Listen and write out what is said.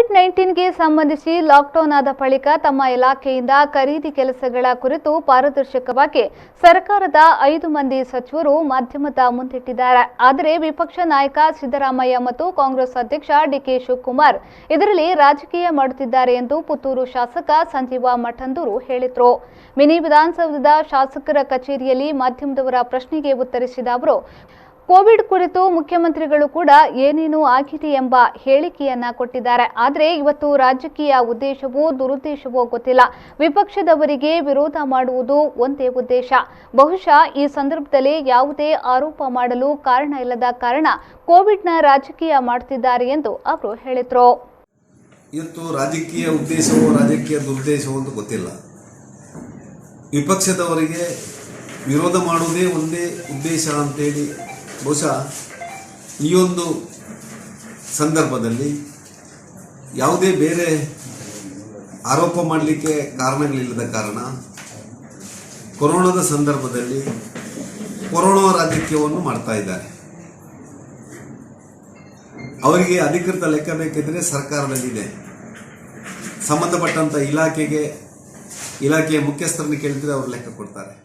ಕೋವಿಡ್-19ಗೆ ಸಂಬಂಧಿಸಿ ಲಾಕ್ಡೌನ್ ಆದ ಬಳಿಕ ತಮ್ಮ ಇಲಾಖೆಯಿಂದ ಖರೀದಿ ಕೆಲಸಗಳ ಕುರಿತು ಪಾರದರ್ಶಕವಾಗಿ ಸರ್ಕಾರದ 5 ಮಂದಿ ಸಚಿವರು ಮಾಧ್ಯಮದ ಮುಂದಿಟ್ಟಿದ್ದಾರೆ. ಆದರೆ ವಿಪಕ್ಷ ನಾಯಕ ಸಿದ್ದರಾಮಯ್ಯ ಮತ್ತು ಕಾಂಗ್ರೆಸ್ ಅಧ್ಯಕ್ಷ ಡಿಕೆ ಶಿವಕುಮಾರ್ ಇದರಲ್ಲಿ ರಾಜಕೀಯ ಮಾಡುತ್ತಿದ್ದಾರೆ ಎಂದು ಪುತ್ತೂರು ಶಾಸಕ ಸಂಜೀವ ಮಠಂದೂರು ಹೇಳಿದರು. ಮಿನಿ ವಿಧಾನಸೌಧದ ಶಾಸಕರ ಕಚೇರಿಯಲ್ಲಿ ಮಾಧ್ಯಮದವರ ಪ್ರಶ್ನೆಗೆ ಉತ್ತರಿಸಿದ ಅವರು, ಕೋವಿಡ್ ಕುರಿತು ಮುಖ್ಯಮಂತ್ರಿಗಳು ಕೂಡ ಏನೇನು ಆಗಿದೆ ಎಂಬ ಹೇಳಿಕೆಯನ್ನ ಕೊಟ್ಟಿದ್ದಾರೆ. ಆದರೆ ಇವತ್ತು ರಾಜಕೀಯ ಉದ್ದೇಶವೋ ದುರುದ್ದೇಶವೋ ಗೊತ್ತಿಲ್ಲ. ವಿಪಕ್ಷದವರಿಗೆ ವಿರೋಧ ಮಾಡುವುದು ಒಂದೇ ಉದ್ದೇಶ. ಬಹುಶಃ ಈ ಸಂದರ್ಭದಲ್ಲಿ ಯಾವುದೇ ಆರೋಪ ಮಾಡಲು ಕಾರಣ ಇಲ್ಲದ ಕಾರಣ ಕೋವಿಡ್ನ ರಾಜಕೀಯ ಮಾಡುತ್ತಿದ್ದಾರೆ ಎಂದು ಅವರು ಹೇಳಿದರು. ಇವತ್ತು ರಾಜಕೀಯ ಉದ್ದೇಶವೋ ರಾಜಕೀಯ ದುರುದ್ದೇಶವೋ ಅಂತ ಗೊತ್ತಿಲ್ಲ. ವಿಪಕ್ಷದವರಿಗೆ ವಿರೋಧ ಮಾಡುವುದೇ ಒಂದೇ ಉದ್ದೇಶ ಅಂತೇಳಿ ಬಹುಶಃ ಈ ಒಂದು ಸಂದರ್ಭದಲ್ಲಿ ಯಾವುದೇ ಬೇರೆ ಆರೋಪ ಮಾಡಲಿಕ್ಕೆ ಕಾರಣಗಳಿಲ್ಲದ ಕಾರಣ ಕೊರೋನಾದ ಸಂದರ್ಭದಲ್ಲಿ ಕೊರೋನಾ ರಾಜಕೀಯವನ್ನು ಮಾಡ್ತಾ ಇದ್ದಾರೆ. ಅವರಿಗೆ ಅಧಿಕೃತ ಲೆಕ್ಕ ಬೇಕಿದ್ರೆ ಸರ್ಕಾರದಲ್ಲಿದೆ. ಸಂಬಂಧಪಟ್ಟಂಥ ಇಲಾಖೆಯ ಮುಖ್ಯಸ್ಥರನ್ನು ಕೇಳಿದರೆ ಅವರು ಲೆಕ್ಕ ಕೊಡ್ತಾರೆ.